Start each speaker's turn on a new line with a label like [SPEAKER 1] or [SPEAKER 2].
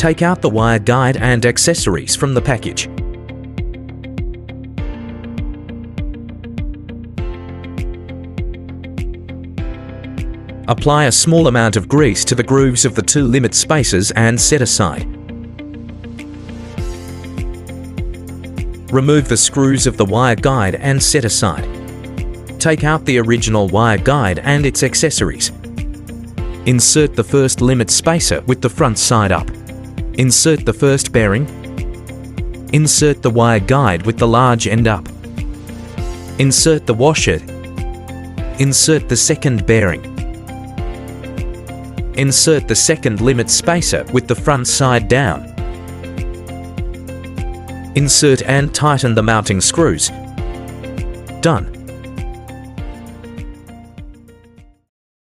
[SPEAKER 1] Take out the wire guide and accessories from the package. Apply a small amount of grease to the grooves of the 2 limit spacers and set aside. Remove the screws of the wire guide and set aside. Take out the original wire guide and its accessories. Insert the first limit spacer with the front side up. Insert the first bearing. Insert the wire guide with the large end up. Insert the washer. Insert the second bearing. Insert the second limit spacer with the front side down. Insert and tighten the mounting screws. Done.